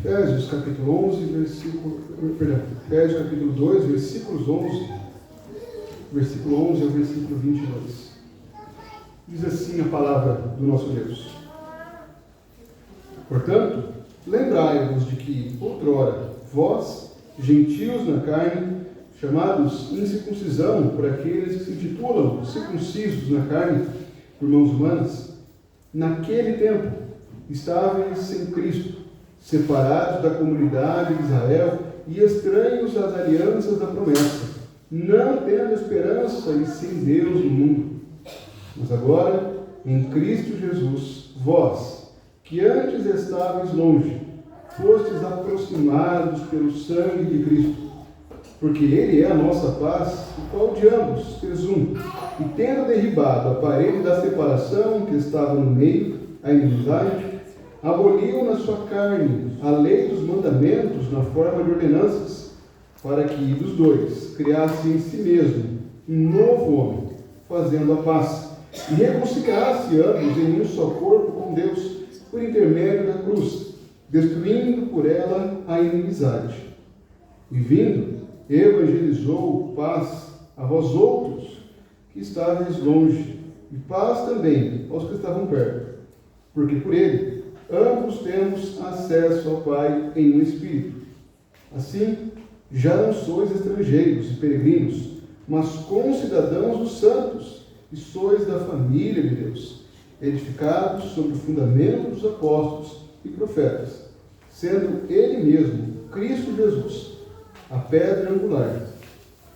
Efésios capítulo 11, Efésios capítulo 2, versículos 11, versículo 11 ao versículo 22. Diz assim a palavra do nosso Deus: Portanto, lembrai-vos de que, outrora, vós, gentios na carne, chamados incircuncisão por aqueles que se intitulam circuncisos na carne por mãos humanas, naquele tempo estáveis sem Cristo, separados da comunidade de Israel e estranhos às alianças da promessa, não tendo esperança e sem Deus no mundo. Mas agora, em Cristo Jesus, vós, que antes estáveis longe, fostes aproximados pelo sangue de Cristo, porque Ele é a nossa paz, o qual de ambos fez um, e tendo derribado a parede da separação que estava no meio, a inimizade, aboliu na sua carne a lei dos mandamentos na forma de ordenanças, para que dos dois criasse em si mesmo um novo homem, fazendo a paz, e reconciliasse ambos em um só corpo com Deus, por intermédio da cruz, destruindo por ela a inimizade. E vindo, evangelizou paz a vós outros, que estáveis longe, e paz também aos que estavam perto, porque por ele ambos temos acesso ao Pai em um Espírito. Assim, já não sois estrangeiros e peregrinos, mas concidadãos dos santos, e sois da família de Deus, edificados sobre o fundamento dos apóstolos e profetas, sendo Ele mesmo, Cristo Jesus, a pedra angular,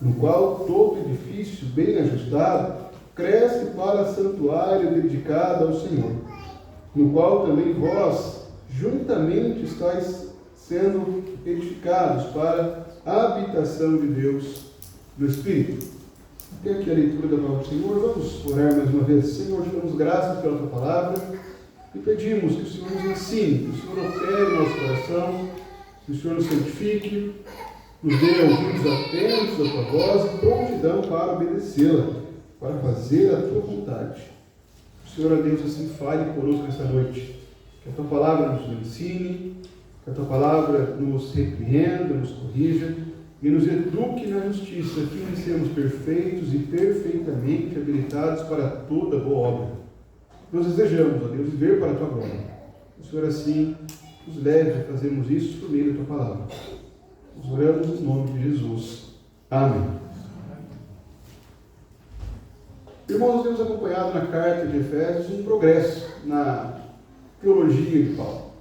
no qual todo edifício bem ajustado cresce para santuário dedicado ao Senhor, no qual também vós juntamente estáis sendo edificados para a habitação de Deus no Espírito. Até aqui a leitura da palavra do Senhor. Vamos orar mais uma vez. Senhor, te damos graças pela tua palavra e pedimos que o Senhor nos ensine, que o Senhor opere no nosso coração, que o Senhor nos santifique, nos dê ouvidos atentos à tua voz e prontidão para obedecê-la, para fazer a tua vontade. Senhor, Deus, assim fale conosco esta noite. Que a tua palavra nos ensine, que a tua palavra nos repreenda, nos corrija e nos eduque na justiça, a fim de sermos perfeitos e perfeitamente habilitados para toda boa obra. Nós desejamos, ó Deus, viver para a tua glória. O Senhor, assim, nos leve a fazermos isso por meio da tua palavra. Nós oramos em nome de Jesus. Amém. Irmãos, nós temos acompanhado na carta de Efésios um progresso na teologia de Paulo.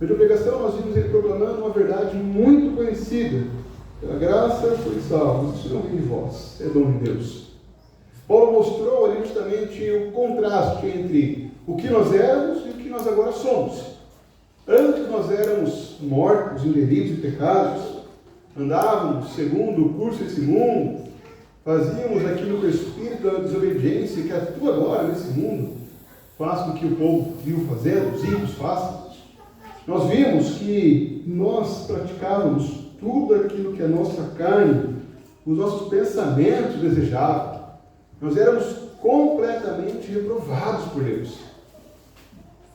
Na pregação, nós vimos ele proclamando uma verdade muito conhecida. Pela graça sois salvos, isso não vem de vós, é dom de Deus. Paulo mostrou ali justamente o contraste entre o que nós éramos e o que nós agora somos. Antes nós éramos mortos em delitos e pecados, andávamos segundo o curso desse mundo, fazíamos aquilo que o espírito da desobediência que atua agora nesse mundo faz com que o povo viu fazendo, os ímpios façam. Nós vimos que nós praticávamos tudo aquilo que a nossa carne, os nossos pensamentos desejavam. Nós éramos completamente reprovados por Deus.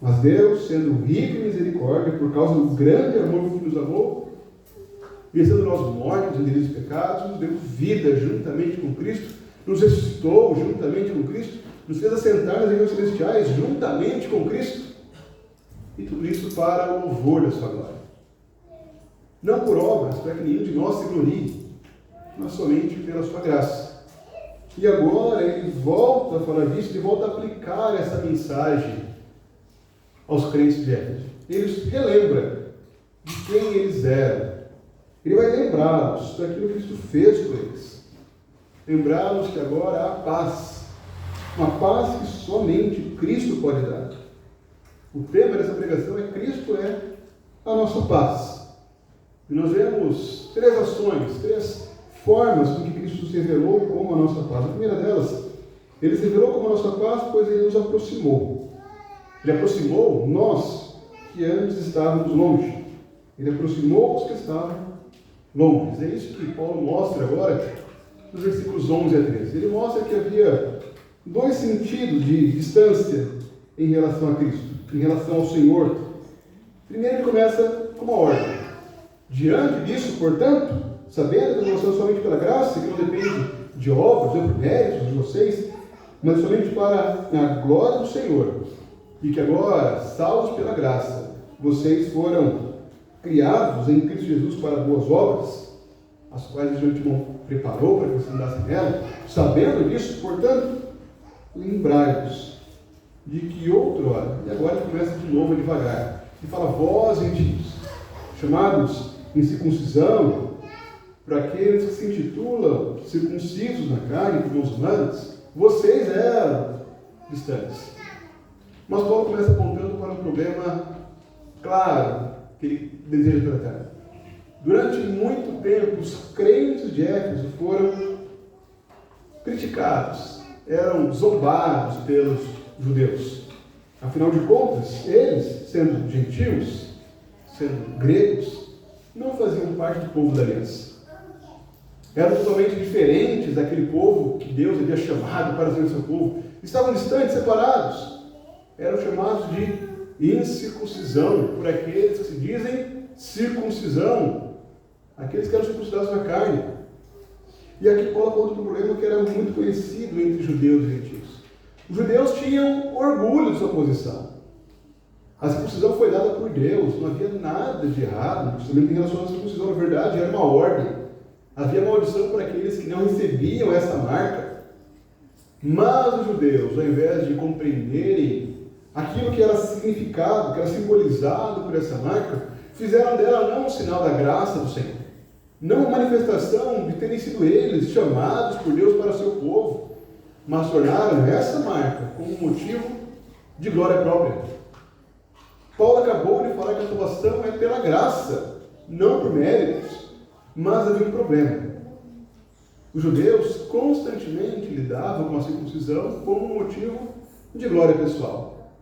Mas Deus, sendo rico em misericórdia, por causa do grande amor com que nos amou, e sendo nós mortos em delitos e pecados, nos deu vida juntamente com Cristo, nos ressuscitou juntamente com Cristo, nos fez assentar nas regiões celestiais juntamente com Cristo, e tudo isso para o louvor da sua glória. Não por obras, para que nenhum de nós se glorie, mas somente pela sua graça. E agora ele volta a falar disso, ele volta a aplicar essa mensagem aos crentes de Éfeso. Ele os relembra de quem eles eram. Ele vai lembrá-los daquilo que Cristo fez por eles. Lembrá-los que agora há paz. Uma paz que somente Cristo pode dar. O tema dessa pregação é Cristo é a nossa paz. E nós vemos três ações, três formas com que Cristo se revelou como a nossa paz. A primeira delas, ele se revelou como a nossa paz, pois ele nos aproximou. Ele aproximou nós que antes estávamos longe. Ele aproximou os que estavam longe. É isso que Paulo mostra agora nos versículos 11 a 13. Ele mostra que havia dois sentidos de distância em relação a Cristo, em relação ao Senhor. Primeiro ele começa com uma ordem. Diante disso, portanto, sabendo que nós somos somente pela graça, que não depende de obras ou méritos de vocês, mas somente para a glória do Senhor, e que agora, salvos pela graça, vocês foram criados em Cristo Jesus para boas obras, as quais Deus de antemão preparou para que vocês andassem nela. Sabendo disso, portanto, lembrai-vos de que outrora, e agora ele começa de novo devagar, e fala: vós, gentios, chamados em circuncisão, para aqueles que se intitulam circuncisos na carne por mãos humanas, vocês eram distantes. Mas Paulo começa apontando para um problema claro que ele deseja tratar. Durante muito tempo, os crentes de Éfeso foram criticados, eram zombados pelos judeus. Afinal de contas, eles, sendo gentios, sendo gregos, não faziam parte do povo da aliança. Eram totalmente diferentes daquele povo que Deus havia chamado para ser o seu povo. Estavam distantes, separados. Eram chamados de incircuncisão por aqueles que se dizem circuncisão, aqueles que eram circuncidados na carne. E aqui Paulo aponta para um problema que era muito conhecido entre judeus e gentios. Os judeus tinham orgulho de sua posição. A circuncisão foi dada por Deus, não havia nada de errado, justamente em relação à circuncisão. Na verdade, era uma ordem. Havia maldição para aqueles que não recebiam essa marca. Mas os judeus, ao invés de compreenderem aquilo que era significado, que era simbolizado por essa marca, fizeram dela não um sinal da graça do Senhor, não uma manifestação de terem sido eles chamados por Deus para o seu povo, mas tornaram essa marca como um motivo de glória própria. Paulo acabou de falar que a salvação é pela graça, não por méritos, mas havia um problema. Os judeus constantemente lidavam com a circuncisão como um motivo de glória pessoal.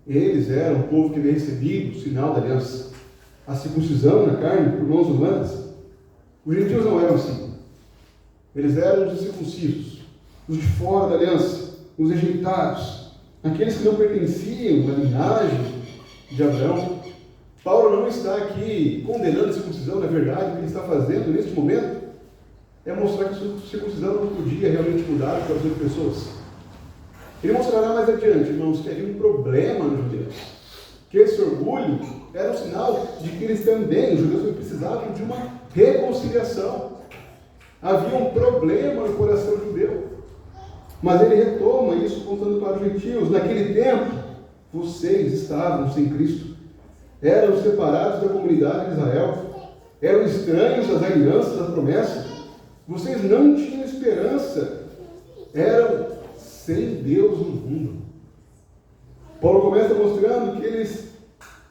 Eles eram o povo que havia recebido o sinal da aliança, a circuncisão na carne por mãos humanas. Os gentios não eram assim. Eles eram os incircuncisos, os de fora da aliança, os rejeitados, aqueles que não pertenciam à linhagem de Abraão. Paulo não está aqui condenando a circuncisão. Na verdade, o que ele está fazendo neste momento é mostrar que a circuncisão não podia realmente mudar o coração de pessoas. Ele mostrará mais adiante, irmãos, que havia um problema nos judeus, que esse orgulho era um sinal de que eles também, os judeus, precisavam de uma reconciliação. Havia um problema no coração judeu, mas ele retoma isso apontando para os gentios. Naquele tempo, vocês estavam sem Cristo, eram separados da comunidade de Israel, eram estranhos às alianças, às promessas, vocês não tinham esperança, eram sem Deus no mundo. Paulo começa mostrando que eles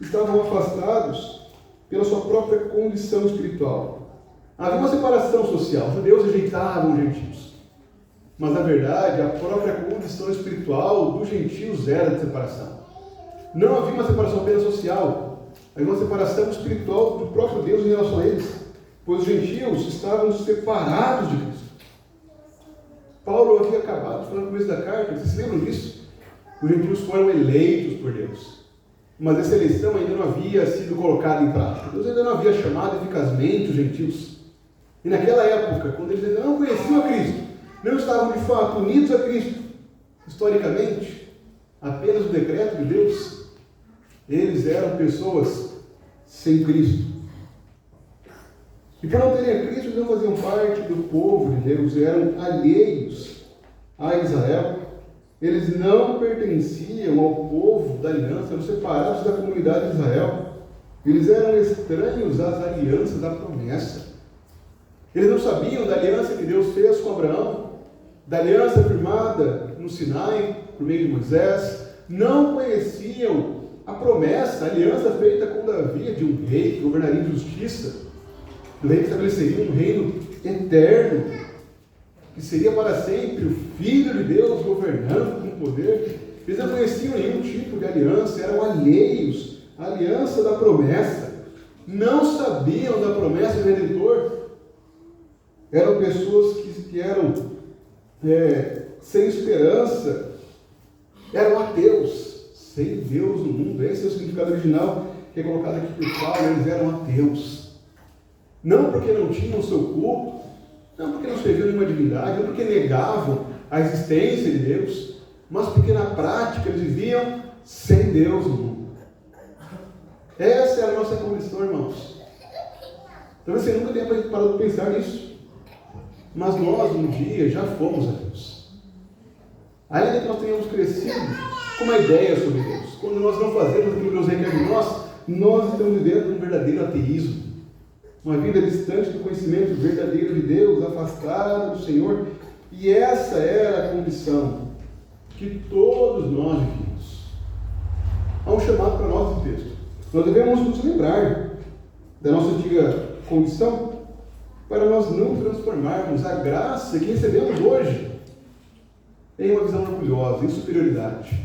estavam afastados pela sua própria condição espiritual. Havia uma separação social, os judeus rejeitavam os gentios, mas na verdade a própria condição espiritual dos gentios era de separação. Não havia uma separação apenas social, havia uma separação espiritual do próprio Deus em relação a eles, pois os gentios estavam separados de Cristo. Paulo havia acabado de falar no começo da carta, vocês se lembram disso? Os gentios foram eleitos por Deus, mas essa eleição ainda não havia sido colocada em prática. Deus ainda não havia chamado eficazmente os gentios. E naquela época, quando eles ainda não conheciam a Cristo, não estavam de fato unidos a Cristo, historicamente, apenas o decreto de Deus, eles eram pessoas sem Cristo. E por não terem a Cristo, eles não faziam parte do povo de Deus, eram alheios a Israel. Eles não pertenciam ao povo da aliança, eram separados da comunidade de Israel. Eles eram estranhos às alianças da promessa. Eles não sabiam da aliança que Deus fez com Abraão, da aliança firmada no Sinai, por meio de Moisés. Não conheciam a promessa, a aliança feita com Davi, de um rei que governaria em justiça, do rei que estabeleceria um reino eterno, que seria para sempre o Filho de Deus governando com poder. Eles não conheciam nenhum tipo de aliança, eram alheios à aliança da promessa, não sabiam da promessa do Redentor. Eram pessoas que eram sem esperança, eram ateus, sem Deus no mundo. Esse é o significado original. que é colocado aqui por Paulo, eles eram ateus. Não porque não tinham o seu culto, não porque não serviam nenhuma divindade, não porque negavam a existência de Deus, mas porque na prática eles viviam sem Deus no mundo. Essa é a nossa condição, irmãos. Talvez você nunca tenha parado de pensar nisso. Mas nós, um dia, já fomos a Deus. Ainda que nós tenhamos crescido com uma ideia sobre Deus, quando nós não fazemos aquilo que Deus requer de nós estamos vivendo um verdadeiro ateísmo. Uma vida distante do conhecimento verdadeiro de Deus, afastada do Senhor. E essa era a condição que todos nós vivíamos. Há um chamado para nós no texto. Nós devemos nos lembrar da nossa antiga condição para nós não transformarmos a graça que recebemos hoje em uma visão orgulhosa, em superioridade.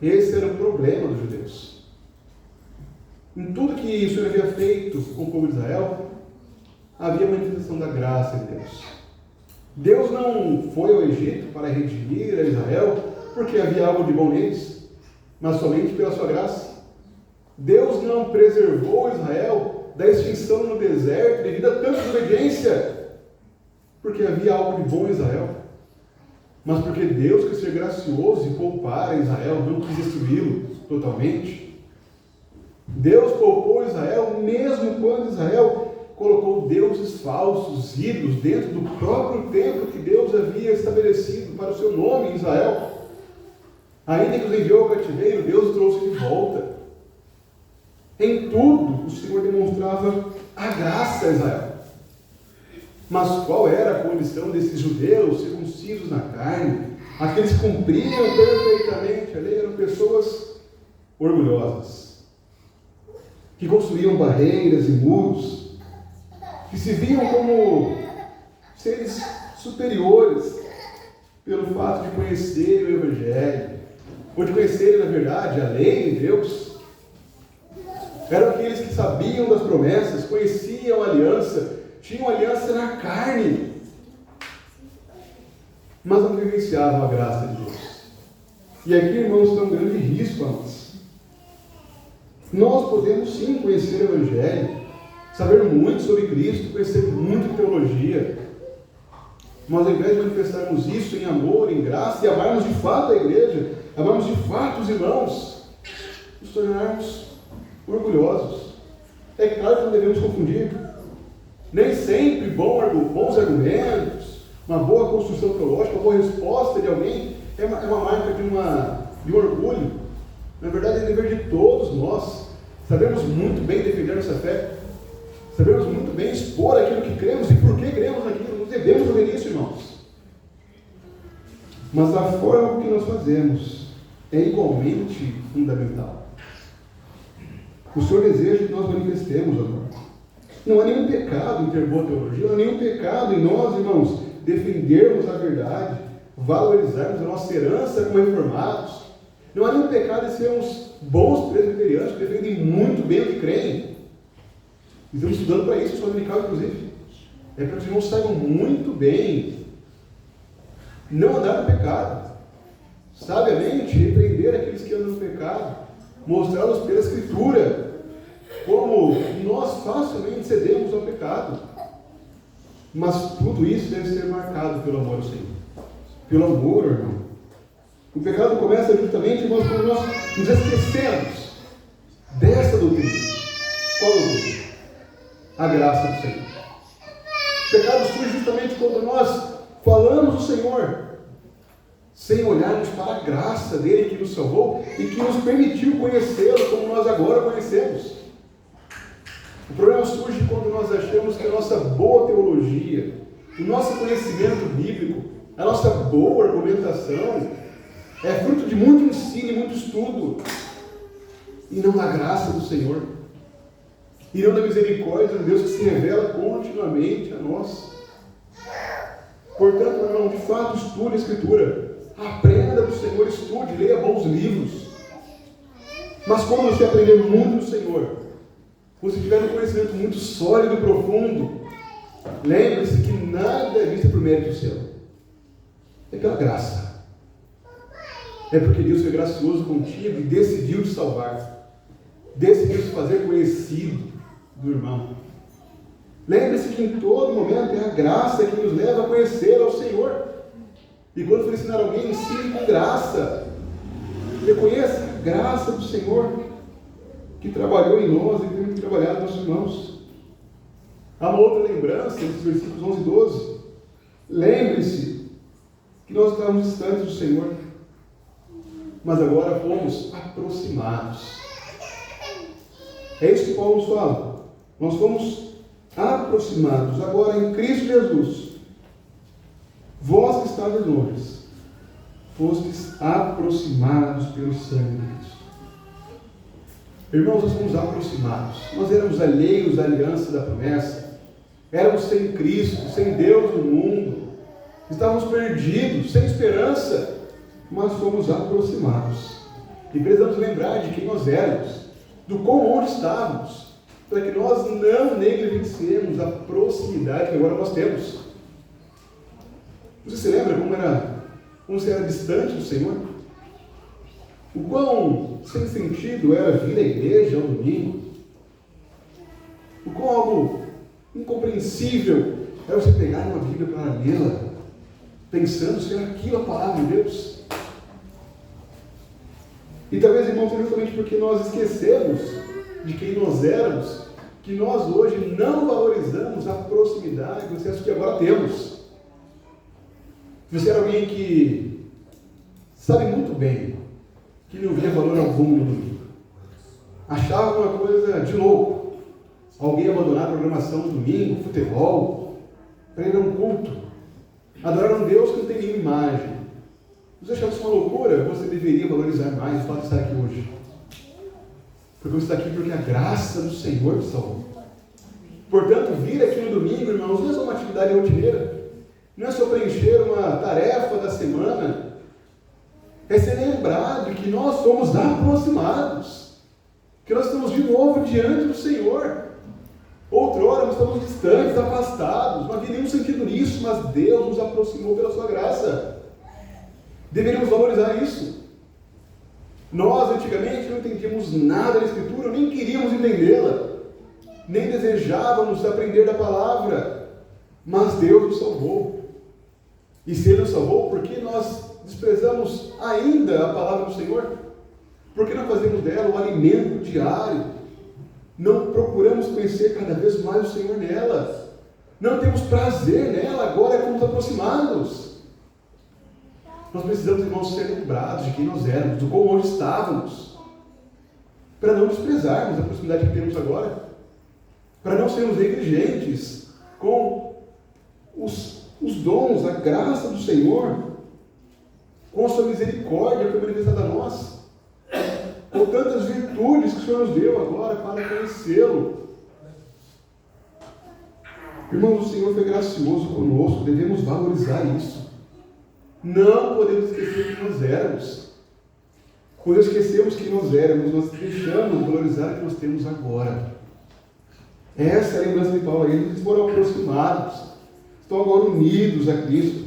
Esse era o problema dos judeus. Em tudo que o Senhor havia feito com o povo de Israel, havia manifestação da graça de Deus. Deus não foi ao Egito para redimir a Israel porque havia algo de bom neles, mas somente pela sua graça. Deus não preservou Israel da extinção no deserto devido a tanta desobediência, porque havia algo de bom em Israel, mas porque Deus quis ser gracioso e poupar a Israel, não quis destruí-lo totalmente. Deus poupou Israel mesmo quando Israel colocou deuses falsos, ídolos, dentro do próprio templo que Deus havia estabelecido para o seu nome em Israel. Ainda que os enviou ao cativeiro, Deus os trouxe de volta. Em tudo, o Senhor demonstrava a graça a Israel. Mas qual era a condição desses judeus circuncisos na carne? Aqueles que cumpriam perfeitamente a lei eram pessoas orgulhosas, que construíam barreiras e muros, que se viam como seres superiores pelo fato de conhecer o Evangelho, ou de conhecerem, na verdade, a lei de Deus. Eram aqueles que sabiam das promessas, conheciam a aliança, tinham aliança na carne, mas não vivenciavam a graça de Deus. E aqui, irmãos, está um grande risco a nós. Nós podemos sim conhecer o Evangelho, saber muito sobre Cristo, conhecer muito de teologia, mas ao invés de manifestarmos isso em amor, em graça, e amarmos de fato a igreja, amarmos de fato os irmãos, nos tornarmos orgulhosos. É claro que não devemos confundir. Nem sempre bons argumentos, uma boa construção teológica, uma boa resposta de alguém é uma marca de um orgulho. Na verdade, é dever de todos nós. Sabemos muito bem defender nossa fé, sabemos muito bem expor aquilo que cremos e por que cremos naquilo. Não devemos fazer isso, irmãos. Mas a forma que nós fazemos é igualmente fundamental. O Senhor deseja que nós manifestemos amor. Não há nenhum pecado em ter boa teologia, não há nenhum pecado em nós, irmãos, defendermos a verdade, valorizarmos a nossa herança como reformados. Não há nenhum pecado em sermos bons presbiterianos que defendem muito bem o que creem. Estamos estudando para isso, escola dominical, inclusive. É para que os irmãos saibam muito bem não andar no pecado, sabiamente repreender aqueles que andam no pecado, mostrá-los pela Escritura como nós facilmente cedemos ao pecado. Mas tudo isso deve ser marcado pelo amor ao Senhor. Pelo amor, irmão. O pecado começa justamente, irmãos, quando nós nos esquecemos dessa doutrina. Qual doutrina? A graça do Senhor. O pecado surge justamente quando nós falamos do Senhor sem olharmos para a graça dele que nos salvou e que nos permitiu conhecê-lo como nós agora conhecemos. O problema surge quando nós achamos que a nossa boa teologia, o nosso conhecimento bíblico, a nossa boa argumentação é fruto de muito ensino e muito estudo, e não da graça do Senhor, e não da misericórdia de Deus que se revela continuamente a nós. Portanto, meu irmão, de fato, estude a Escritura, aprenda do Senhor, estude, leia bons livros. Mas quando você aprender muito do Senhor, você tiver um conhecimento muito sólido e profundo, lembre-se que nada é visto por mérito seu. É pela graça. É porque Deus foi gracioso contigo e decidiu te salvar. decidimos fazer conhecido do irmão. Lembre-se que em todo momento é a graça que nos leva a conhecer ao Senhor. E quando for ensinar alguém, ensine com graça. Reconheça a graça do Senhor que trabalhou em nós e tem trabalhado nos nossos irmãos. Há uma outra lembrança, nesses versículos 11 e 12. Lembre-se que nós estávamos distantes do Senhor, mas agora fomos aproximados. É isso que Paulo nos fala. Nós fomos aproximados agora em Cristo Jesus. Vós que estáveis longe, fostes aproximados pelo sangue de Cristo. Irmãos, nós fomos aproximados. Nós éramos alheios à aliança da promessa. Éramos sem Cristo, sem Deus no mundo. Estávamos perdidos, sem esperança, mas fomos aproximados. E precisamos lembrar de quem nós éramos, do quão onde estávamos, para que nós não negligenciemos a proximidade que agora nós temos. Você se lembra como você era distante do Senhor? O quão sem sentido era vir à igreja ao domingo? O quão algo incompreensível era você pegar uma Bíblia para lê-la, pensando se era aquilo a palavra de Deus? E talvez, irmãos, seja justamente porque nós esquecemos de quem nós éramos, que nós hoje não valorizamos a proximidade do acesso que agora temos. Você era alguém que sabe muito bem que não via valor algum no domingo. Achava uma coisa de louco. Alguém abandonar a programação do domingo, futebol, para ir a um culto. Adorar um Deus que não tem nenhuma imagem. Você achava isso uma loucura? Você deveria valorizar mais o fato de estar aqui hoje. Porque você está aqui porque a graça do Senhor te salvou. Portanto, vir aqui no domingo, irmãos, não é só uma atividade rotineira. Não é só preencher uma tarefa da semana. É ser lembrado que nós somos aproximados. Que nós estamos de novo diante do Senhor. Outrora nós estamos distantes, afastados. Não havia nenhum sentido nisso, mas Deus nos aproximou pela sua graça. Deveríamos valorizar isso. Nós, antigamente, não entendíamos nada da Escritura, nem queríamos entendê-la. Nem desejávamos aprender da palavra. Mas Deus nos salvou. E se Ele nos salvou, por que nós desprezamos ainda a palavra do Senhor? Por que não fazemos dela o alimento diário? Não procuramos conhecer cada vez mais o Senhor nela? Não temos prazer nela agora que nos aproximados? Nós precisamos, irmãos, ser lembrados de quem nós éramos, do como onde estávamos, para não desprezarmos a proximidade que temos agora, para não sermos negligentes com os dons, a graça do Senhor, com a sua misericórdia que é manifestada a nós, com tantas virtudes que o Senhor nos deu agora para conhecê-lo. Irmãos, o Senhor foi gracioso conosco, devemos valorizar isso. Não podemos esquecer quem nós éramos. Quando esquecemos quem nós éramos, nós deixamos de valorizar o que nós temos agora. Essa é a lembrança de Paulo. Eles foram aproximados, estão agora unidos a Cristo.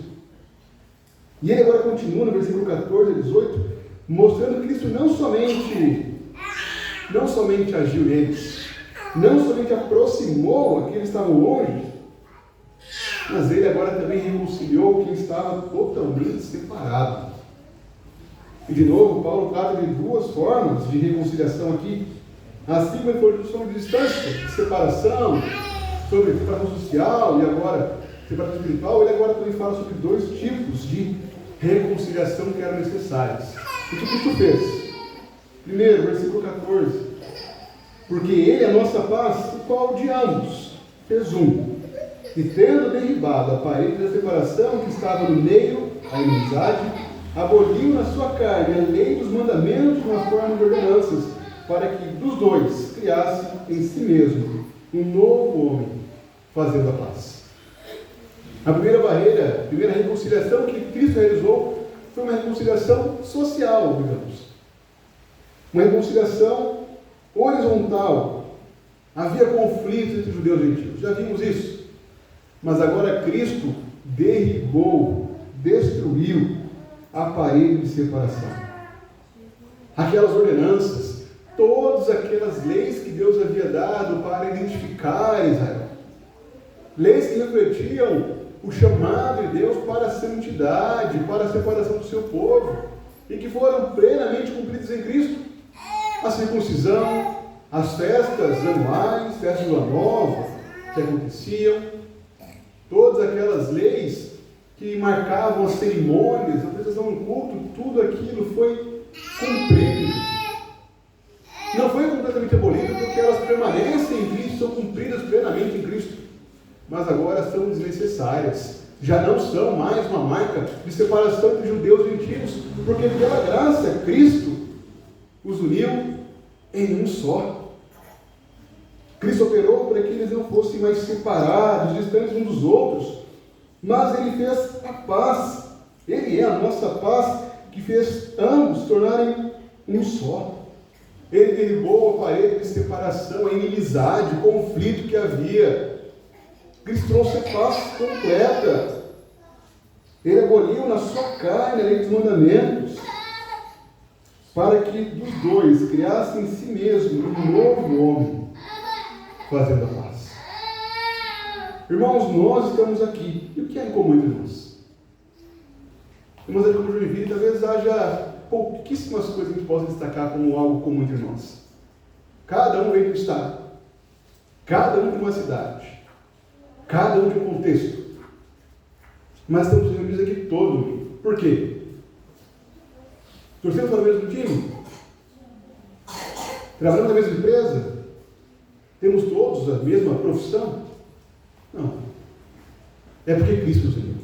E ele agora continua no versículo 14 a 18, mostrando que Cristo não somente agiu neles, não somente aproximou aqueles que estavam longe, mas ele agora também reconciliou quem estava totalmente separado. E de novo, Paulo trata de duas formas de reconciliação aqui. Assim como ele falou sobre distância, de separação, sobre separação social e agora separação espiritual, ele agora também fala sobre dois tipos de reconciliação que eram necessárias. O que Cristo fez? Primeiro, versículo 14. Porque ele, a nossa paz, o qual de ambos fez um. E tendo derribado a parede da separação que estava no meio, a inimizade, aboliu na sua carne a lei dos mandamentos na forma de ordenanças, para que dos dois criasse em si mesmo um novo homem, fazendo a paz. A primeira barreira, a primeira reconciliação que Cristo realizou foi uma reconciliação social, digamos. Uma reconciliação horizontal. Havia conflitos entre judeus e gentios, já vimos isso. Mas agora Cristo derribou, destruiu a parede de separação. Aquelas ordenanças, todas aquelas leis que Deus havia dado para identificar Israel. Leis que refletiam o chamado de Deus para a santidade, para a separação do seu povo, e que foram plenamente cumpridas em Cristo. A circuncisão, as festas anuais, festas do ano novo que aconteciam, todas aquelas leis que marcavam as cerimônias, a prestação do culto, tudo aquilo foi cumprido. Não foi completamente abolido, porque elas permanecem em Cristo, são cumpridas plenamente em Cristo, mas agora são desnecessárias. Já não são mais uma marca de separação entre judeus e gentios, porque pela graça Cristo os uniu em um só. Cristo operou para que eles não fossem mais separados, distantes uns dos outros, mas Ele fez a paz. Ele é a nossa paz, que fez ambos se tornarem um só. Ele derrubou a parede de separação, a inimizade, o conflito que havia. Cristo trouxe a paz completa. Ele aboliu na sua carne a lei dos mandamentos, para que dos dois criasse em si mesmo um novo homem, fazendo a paz. Irmãos, nós estamos aqui. E o que é em comum entre nós? Irmãos, aqui como Joinville, talvez haja pouquíssimas coisas que a gente possa destacar como algo comum entre nós. Cada um veio do estado, cada um de uma cidade, cada um de um contexto. Mas estamos reunidos aqui todos. Por quê? Torcemos para o mesmo time? Trabalhamos na mesma empresa? Temos todos a mesma profissão? Não. É porque Cristo nos uniu.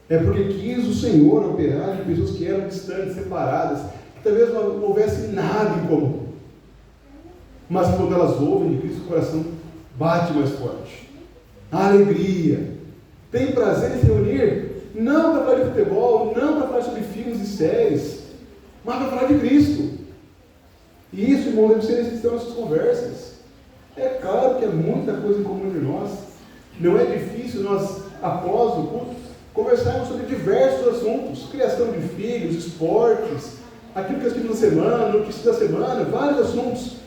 É porque quis o Senhor operar em pessoas que eram distantes, separadas, que talvez não houvesse nada em comum. Mas quando elas ouvem de Cristo, o coração bate mais forte. A alegria. Tem prazer em se reunir, não para falar de futebol, não para falar sobre filmes e séries, mas para falar de Cristo. E isso, irmão, deve ser necessário nas nossas conversas. É claro que é muita coisa em comum entre nós. Não é difícil nós, após o culto, conversarmos sobre diversos assuntos: criação de filhos, esportes, aquilo que assistimos na semana, notícias da semana, vários assuntos.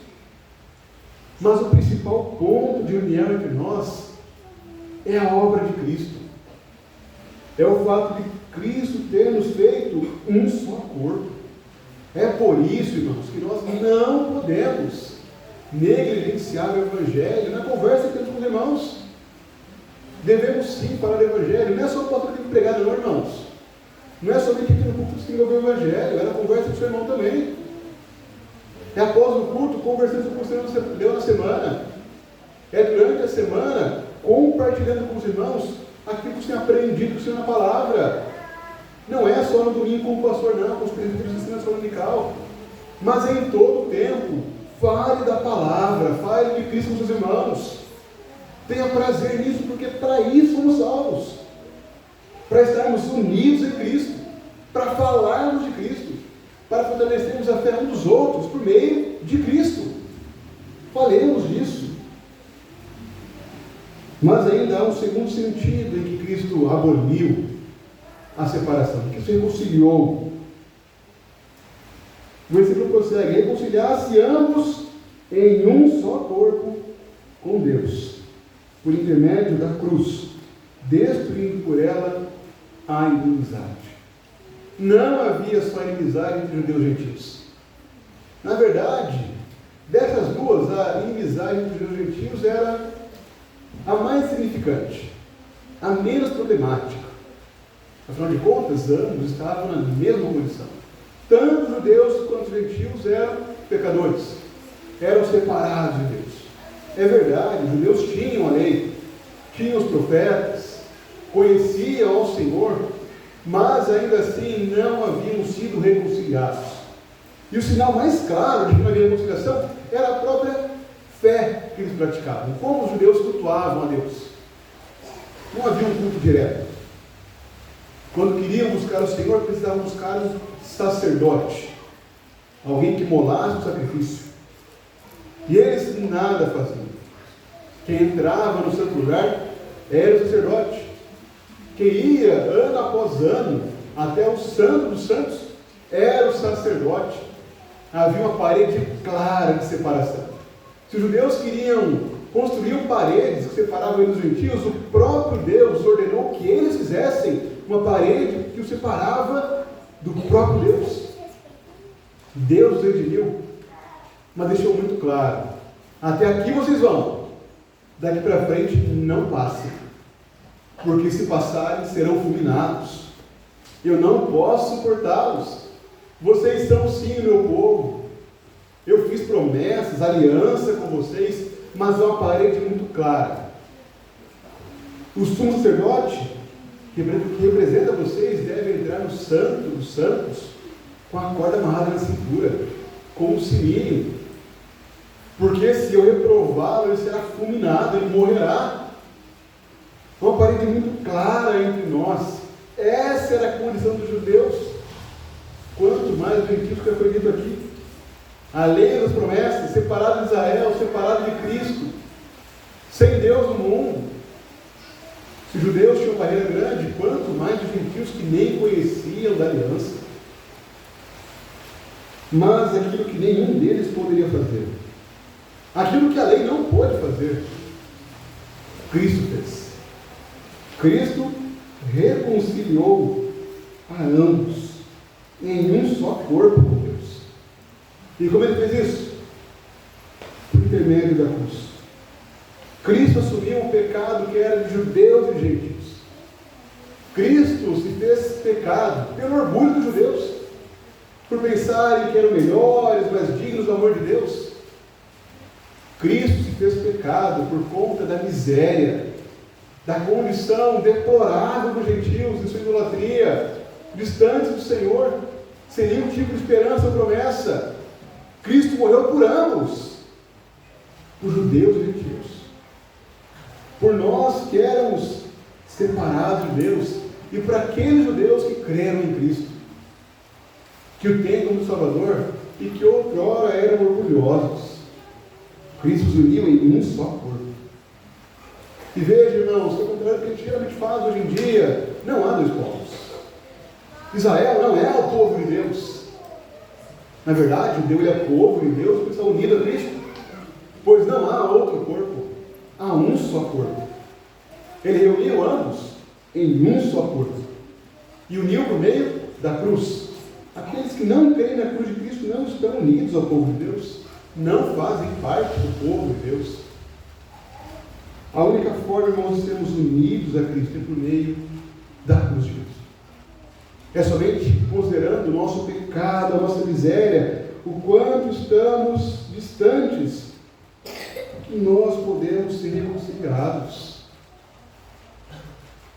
Mas o principal ponto de união entre nós é a obra de Cristo. É o fato de Cristo ter nos feito um só corpo. É por isso, irmãos, que nós não podemos negligenciar o Evangelho na conversa que temos com os irmãos. Devemos sim falar do Evangelho. Não é só o pastor que tem que pregar, não, irmãos. Não é somente aqui no culto que tem que ouvir o Evangelho, é na conversa com o seu irmão também. É após o culto, conversando com o Senhor que deu na semana. É durante a semana, compartilhando com os irmãos aquilo que você tem aprendido com o Senhor na palavra. Não é só no domingo com o pastor, não, com os presbíteros de ensinação dominical, mas é em todo o tempo. Fale da palavra, fale de Cristo com seus irmãos. Tenha prazer nisso, porque para isso somos salvos. Para estarmos unidos em Cristo, para falarmos de Cristo, para fortalecermos a fé uns dos outros por meio de Cristo. Falemos disso. Mas ainda há um segundo sentido em que Cristo aboliu a separação, que Cristo reconciliou. O versículo prossegue: reconciliar-se ambos em um só corpo com Deus, por intermédio da cruz, destruindo por ela a inimizade. Não havia só inimizade entre judeus e gentios. Na verdade, dessas duas, a inimizade entre judeus e gentios era a mais significante, a menos problemática. Afinal de contas, ambos estavam na mesma condição. Tanto judeus quanto gentios eram pecadores, eram separados de Deus. É verdade, os judeus tinham a lei, tinham os profetas, conheciam ao Senhor, mas ainda assim não haviam sido reconciliados. E o sinal mais claro de que não havia reconciliação era a própria fé que eles praticavam. Como os judeus cultuavam a Deus. Não havia um culto direto. Quando queriam buscar o Senhor, precisavam buscar um sacerdote, alguém que molasse o sacrifício. E eles nada faziam. Quem entrava no santo lugar era o sacerdote. Quem ia ano após ano até o Santo dos Santos era o sacerdote. Havia uma parede clara de separação. Se os judeus queriam construir paredes que separavam eles dos gentios, o próprio Deus ordenou que eles fizessem uma parede que os separava do próprio Deus. Deus os redimiu, mas deixou muito claro: até aqui vocês vão, daqui para frente não passem, porque se passarem serão fulminados. Eu não posso suportá-los. Vocês são sim o meu povo. Eu fiz promessas, aliança com vocês, mas há uma parede muito clara. O sumo sacerdote, que representa vocês, deve entrar no santo dos santos com a corda amarrada na cintura, com um sininho. Porque se eu reprová-lo, ele será fulminado, ele morrerá. Uma parede muito clara entre nós. Essa era a condição dos judeus. Quanto mais os gentios que foi dito aqui. A lei das promessas, separado de Israel, separado de Cristo, sem Deus no mundo. Se os judeus tinham barreira grande, quanto mais os gentios que nem conheciam da aliança. Mas aquilo que nenhum deles poderia fazer, aquilo que a lei não pôde fazer, Cristo fez. Cristo reconciliou a ambos em um só corpo com Deus. E como ele fez isso? Por intermédio da cruz. Cristo assumiu o pecado que era de judeus e gentios. Cristo se fez pecado pelo orgulho dos judeus, por pensarem que eram melhores, mais dignos do amor de Deus. Cristo se fez pecado por conta da miséria, da condição deplorável dos gentios, de sua idolatria, distantes do Senhor, sem nenhum tipo de esperança ou promessa. Cristo morreu por ambos, por judeus e gentios, por nós que éramos separados de Deus, e por aqueles judeus que creram em Cristo, que o têm como Salvador e que outrora eram orgulhosos. Cristo os uniu em um só corpo. E veja, irmãos, ao contrário do que a gente geralmente faz hoje em dia, não há dois povos. Israel não é o povo de Deus. Na verdade, o judeu é povo de Deus porque está unido a Cristo. Pois não há outro corpo, há um só corpo. Ele reuniu ambos em um só corpo. E uniu por meio da cruz. Aqueles que não creem na cruz de Cristo não estão unidos ao povo de Deus. Não fazem parte do povo de Deus. A única forma, irmãos, de sermos unidos a Cristo é por meio da cruz de Cristo. É somente considerando o nosso pecado, a nossa miséria, o quanto estamos distantes, que nós podemos ser reconciliados.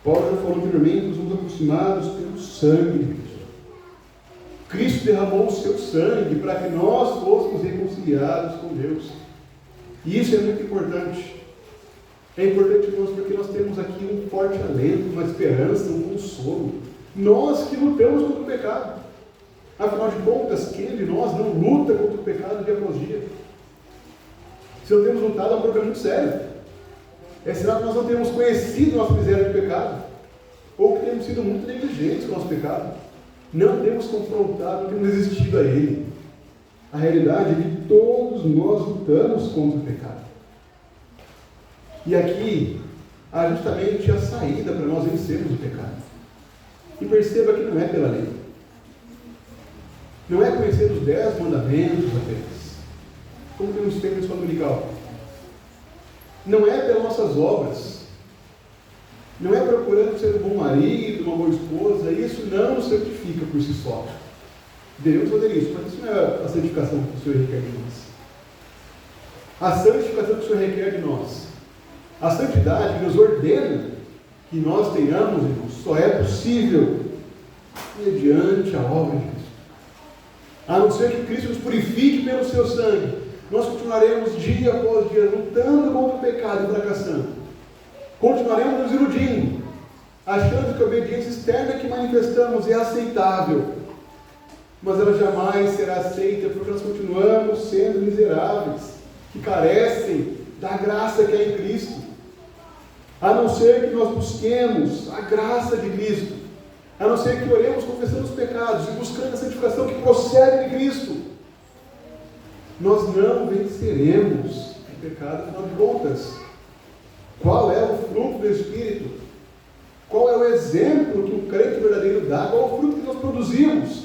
Paulo já falou anteriormente, nós somos aproximados pelo sangue de Cristo. Cristo derramou o seu sangue para que nós fôssemos reconciliados com Deus. E isso é muito importante. É importante, irmãos, porque nós temos aqui um forte alento, uma esperança, um consolo. Nós que lutamos contra o pecado. Afinal de contas, quem de nós não luta contra o pecado dia após dia? Se não temos lutado, é um problema muito sério. É sinal que nós não temos conhecido nossa miséria de pecado, ou que temos sido muito negligentes com o nosso pecado. Não temos confrontado, não temos resistido a ele. A realidade é que todos nós lutamos contra o pecado. E aqui há justamente a saída para nós vencermos o pecado. E perceba que não é pela lei. Não é conhecer os 10 mandamentos apenas, como temos feito na escola dominical. Não é pelas nossas obras. Não é procurando ser um bom marido, uma boa esposa. Isso não nos santifica por si só. Devemos fazer isso, mas isso não é a santificação que o Senhor requer de nós. A santificação que o Senhor requer de nós, a santidade que nos ordena que nós tenhamos, irmãos, só é possível mediante a obra de Cristo. A não ser que Cristo nos purifique pelo seu sangue, nós continuaremos dia após dia lutando contra o pecado e fracassando. Continuaremos nos iludindo, achando que a obediência externa que manifestamos é aceitável, mas ela jamais será aceita porque nós continuamos sendo miseráveis, que carecem da graça que é em Cristo. A não ser que nós busquemos a graça de Cristo, a não ser que oremos confessando os pecados e buscando a santificação que procede de Cristo, nós não venceremos o pecado, afinal de contas. Qual é o fruto do Espírito? Qual é o exemplo que um crente verdadeiro dá? Qual é o fruto que nós produzimos?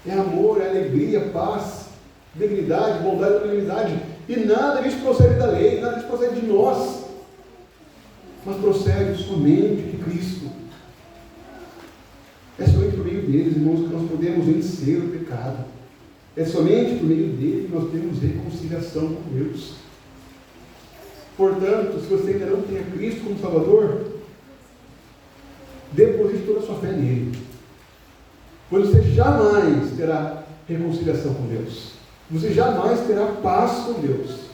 É amor, é alegria, paz, dignidade, bondade, longanimidade. E nada disso procede da lei, nada disso procede de nós, mas procede somente de Cristo. É somente por meio deles, irmãos, que nós podemos vencer o pecado. É somente por meio dele que nós temos reconciliação com Deus. Portanto, se você ainda não tem a Cristo como Salvador, deposite toda a sua fé nele. Pois você jamais terá reconciliação com Deus. Você jamais terá paz com Deus.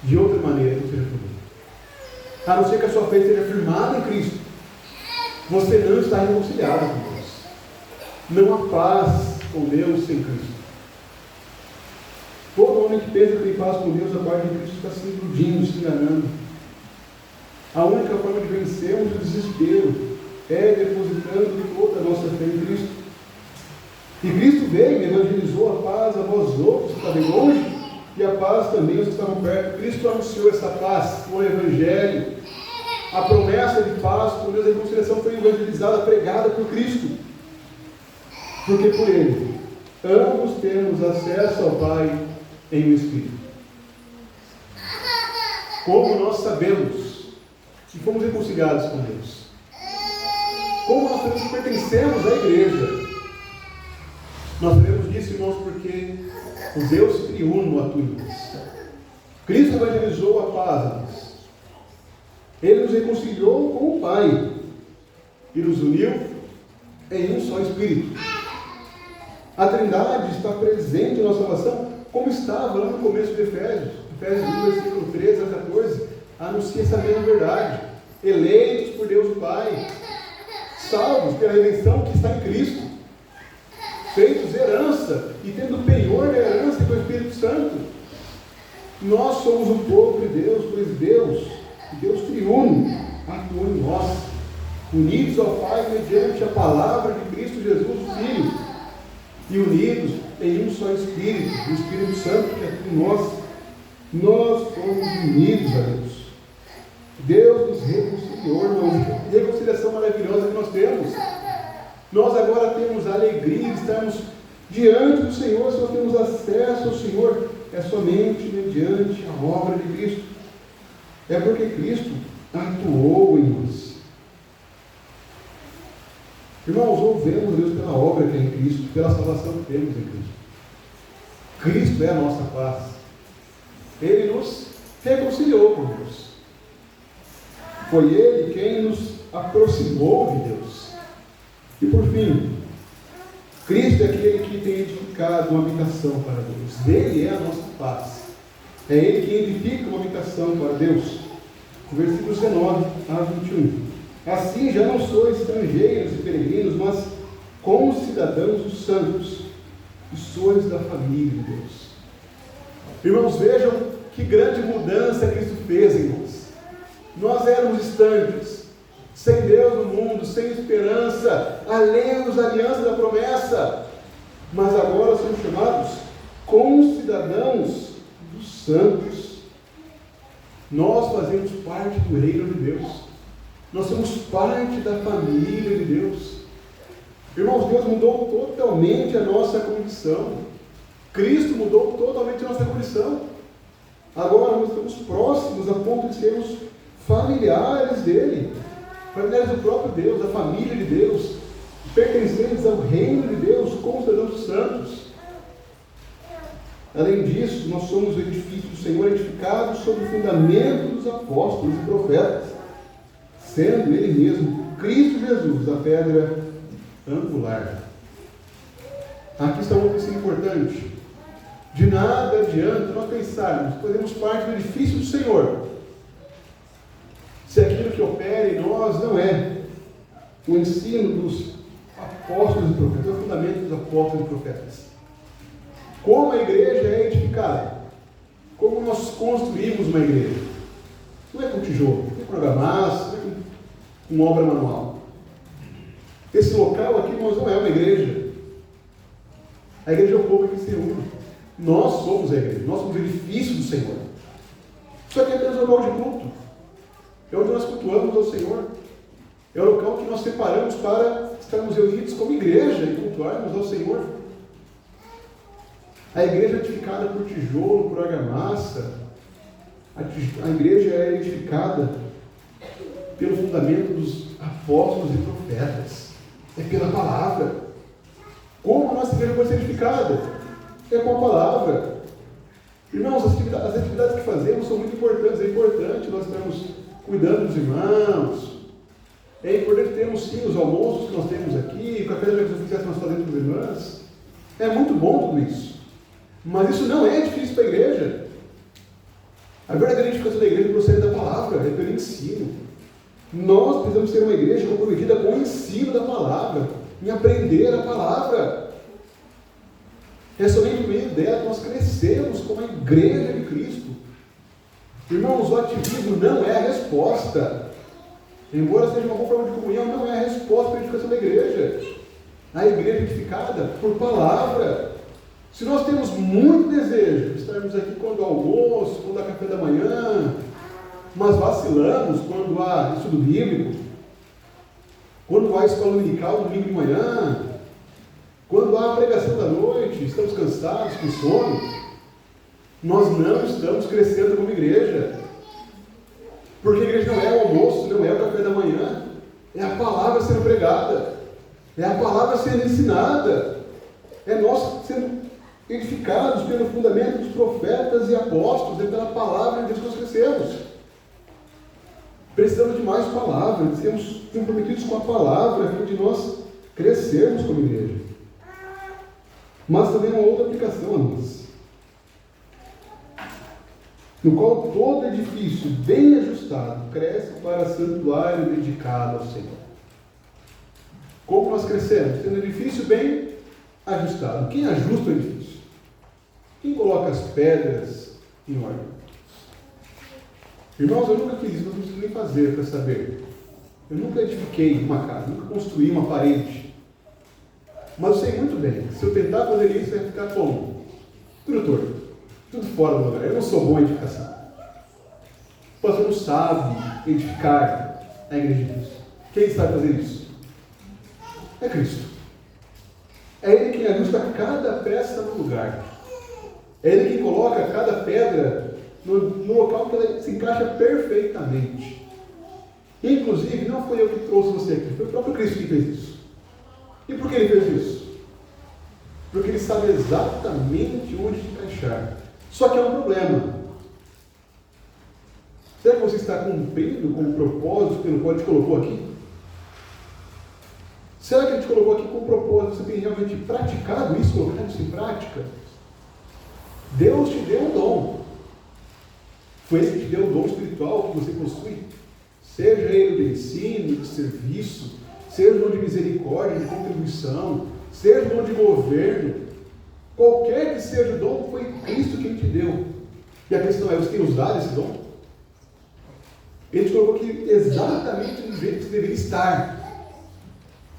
De outra maneira, não seja por ele. A não ser que a sua fé esteja firmada em Cristo, você não está reconciliado com Deus. Não há paz com Deus sem Cristo. Todo homem que pensa que tem paz com Deus, a parte de Cristo, está se iludindo, se enganando. A única forma de vencermos o desespero é depositando toda a nossa fé em Cristo. E Cristo veio e evangelizou a paz a vós outros que estavam longe, e a paz também aos que estavam perto. Cristo anunciou essa paz, o Evangelho. A promessa de paz por Deus, a reconciliação foi evangelizada, pregada por Cristo. Porque por Ele, ambos temos acesso ao Pai em um Espírito. Como nós sabemos que fomos reconciliados com Deus? Como nós sabemos que pertencemos à igreja? Nós sabemos disso, irmãos, porque o Deus triuno atua em nós. Cristo evangelizou a paz a nós. Ele nos reconciliou com o Pai e nos uniu em um só Espírito. A Trindade está presente na nossa salvação, como estava lá no começo de Efésios. Efésios 1, versículo 13 a 14, anuncia essa mesma verdade. Eleitos por Deus o Pai, salvos pela redenção que está em Cristo, feitos herança e tendo penhor da herança com o Espírito Santo. Nós somos o povo de Deus, pois Deus triuno, atua em nós, unidos ao Pai mediante a palavra de Cristo Jesus, o Filho, e unidos em um só Espírito, o Espírito Santo que atua em nós. Nós somos unidos a Deus. Deus nos reconciliou, irmãos. Que reconciliação maravilhosa que nós temos. Nós agora temos a alegria de estarmos diante do Senhor. Se nós temos acesso ao Senhor, é somente mediante a obra de Cristo. É porque Cristo atuou em nós. Irmãos, louvemos a Deus pela obra que é em Cristo, pela salvação que temos em Cristo. Cristo é a nossa paz. Ele nos reconciliou com Deus. Foi Ele quem nos aproximou de Deus. E por fim, Cristo é aquele que tem edificado uma habitação para Deus. Dele é a nossa paz. É Ele que edifica uma habitação para Deus. Versículos 19 a 21. Assim já não sois estrangeiros e peregrinos, mas concidadãos dos santos, e sois da família de Deus. Irmãos, vejam que grande mudança Cristo fez em nós. Nós éramos distantes, sem Deus no mundo, sem esperança, alheios da aliança da promessa, mas agora somos chamados concidadãos dos santos. Nós fazemos parte do reino de Deus. Nós somos parte da família de Deus. Irmãos, Deus mudou totalmente a nossa condição. Cristo mudou totalmente a nossa condição. Agora nós estamos próximos a ponto de sermos familiares dele, familiares do próprio Deus, da família de Deus, pertencentes ao reino de Deus, como cidadãos dos santos. Além disso, nós somos o edifício do Senhor, edificados sobre o fundamento dos apóstolos e profetas, sendo Ele mesmo, Cristo Jesus, a pedra angular. Aqui está uma coisa importante. De nada adianta nós pensarmos que fazemos parte do edifício do Senhor, se aquilo que opera em nós não é o ensino dos apóstolos e profetas, é o fundamento dos apóstolos e profetas. Como a igreja é edificada? Como nós construímos uma igreja? Não é com tijolo, não é com argamassa, não é com obra manual. Esse local aqui, irmãos, não é uma igreja. A igreja é o povo que se une. Nós somos a igreja, nós somos o edifício do Senhor. Isso aqui é apenas um local de culto. É onde nós cultuamos ao Senhor. É o local que nós separamos para estarmos reunidos como igreja e cultuarmos ao Senhor. A igreja é edificada por tijolo, por argamassa. A igreja é edificada pelo fundamento dos apóstolos e profetas. É pela palavra. Como a nossa igreja pode ser edificada? É com a palavra. Irmãos, as atividades que fazemos são muito importantes. É importante nós estarmos cuidando dos irmãos. É importante termos sim os almoços que nós temos aqui, o café da manhã que nós fazemos com as irmãs. É muito bom tudo isso. Mas isso não é difícil para a igreja. A verdadeira edificação da igreja procede da palavra, é pelo ensino. Nós precisamos ser uma igreja comprometida com o ensino da palavra, em aprender a palavra. É somente por meio dela que nós crescemos como a igreja de Cristo. Irmãos, o ativismo não é a resposta. Embora seja uma boa forma de comunhão, não é a resposta para a edificação da igreja. A igreja é edificada por palavra. Se nós temos muito desejo de estarmos aqui quando há almoço, quando há café da manhã, mas vacilamos quando há estudo bíblico, quando há escola dominical domingo de manhã, quando há pregação da noite, estamos cansados, com sono, nós não estamos crescendo como igreja. Porque a igreja não é o almoço, não é o café da manhã, é a palavra sendo pregada, é a palavra sendo ensinada, é nós sendo edificados pelo fundamento dos profetas e apóstolos, é pela palavra de Deus que nós crescemos. Precisamos de mais palavra, sermos comprometidos com a palavra, a fim de nós crescermos como igreja. Mas também uma outra aplicação, amigos, no qual todo edifício bem ajustado cresce para santuário dedicado ao Senhor. Como nós crescemos? Tendo um edifício bem ajustado. Quem ajusta o edifício? Quem coloca as pedras em ordem? Irmãos, eu nunca fiz isso, não preciso nem fazer para saber. Eu nunca edifiquei uma casa, nunca construí uma parede. Mas eu sei muito bem, se eu tentar fazer isso, vai ficar como? Tudo torto, tudo fora do lugar. Eu não sou bom em edificação. O pastor não sabe edificar a igreja de Cristo. Quem sabe fazer isso? É Cristo. É Ele quem ajusta cada peça no lugar. É Ele quem coloca cada pedra no local que ela se encaixa perfeitamente. Inclusive, não foi eu que trouxe você aqui, foi o próprio Cristo que fez isso. E por que Ele fez isso? Porque Ele sabe exatamente onde te encaixar. Só que há um problema. Será que você está cumprindo com o propósito pelo qual Ele te colocou aqui? Será que Ele te colocou aqui com o propósito? Você tem realmente praticado isso, colocado isso em prática? Deus te deu um dom. Foi Ele que te deu o dom espiritual que você possui. Seja ele de ensino, de serviço, seja o dom de misericórdia, de contribuição, seja o dom de governo. Qualquer que seja o dom, foi Cristo quem te deu. E a questão é, você tem usado esse dom? Ele te colocou aqui exatamente do jeito que você deveria estar.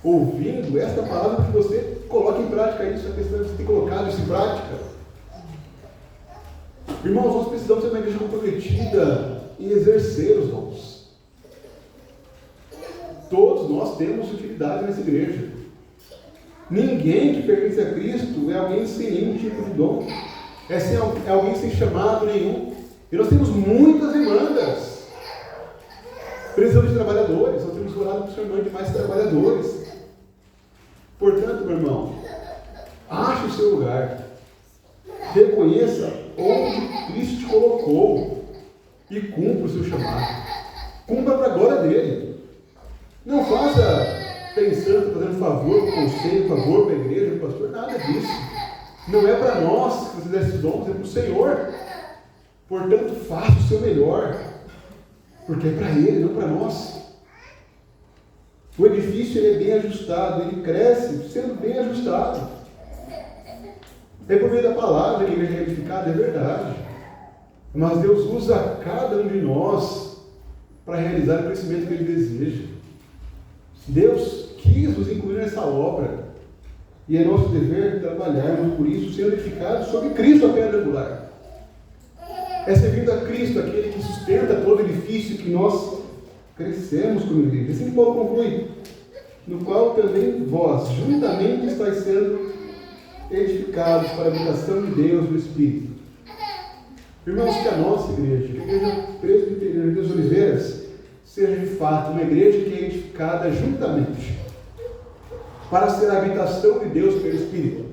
Ouvindo esta palavra que você coloca em prática isso. A questão é você ter colocado isso em prática. Irmãos, nós precisamos ser uma igreja comprometida em exercer os dons. Todos nós temos utilidade nessa igreja. Ninguém que pertence a Cristo é alguém sem nenhum tipo de dom. É alguém sem chamado nenhum. E nós temos muitas demandas. Precisamos de trabalhadores. Nós temos orado para o Senhor de mais trabalhadores. Portanto, meu irmão, ache o seu lugar. Reconheça onde Cristo te colocou. E cumpra o seu chamado. Cumpra para a glória dele. Não faça pensando, fazendo favor para o conselho, favor para a igreja, para o pastor, nada disso. Não é para nós que você dá esses dons, é para o Senhor. Portanto, faça o seu melhor, porque é para Ele, não para nós. O edifício ele é bem ajustado, ele cresce sendo bem ajustado. É por meio da palavra que a igreja é edificada, é verdade. Mas Deus usa cada um de nós para realizar o crescimento que Ele deseja. Deus quis nos incluir nessa obra. E é nosso dever trabalharmos por isso, sendo edificados sobre Cristo, a pedra angular. É servindo a Cristo, aquele que sustenta todo o edifício, que nós crescemos como igreja. Assim Paulo conclui, no qual também vós, juntamente, estáis sendo edificados para a habitação de Deus no Espírito. Irmãos, que a nossa igreja, que a igreja presbiteriana das Oliveiras, seja de fato uma igreja que é edificada juntamente para ser a habitação de Deus pelo Espírito.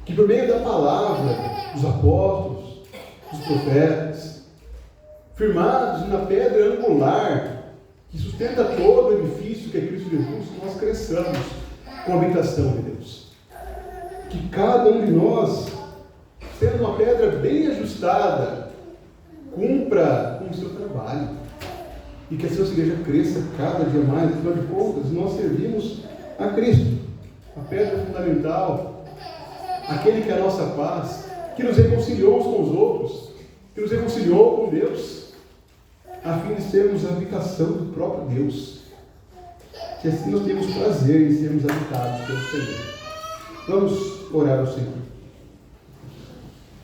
Que por meio da palavra dos apóstolos, dos profetas, firmados na pedra angular, que sustenta todo o edifício que é Cristo Jesus, nós cresçamos com a habitação de Deus. Que cada um de nós, sendo uma pedra bem ajustada, cumpra com o seu trabalho. E que a sua igreja cresça cada dia mais. Afinal de contas, nós servimos a Cristo, a pedra fundamental, aquele que é a nossa paz, que nos reconciliou uns com os outros, que nos reconciliou com Deus, a fim de sermos a habitação do próprio Deus. Que assim nós temos prazer em sermos habitados pelo Senhor. Vamos orar ao Senhor.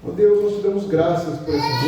Ó Deus, nós te damos graças por essa noite.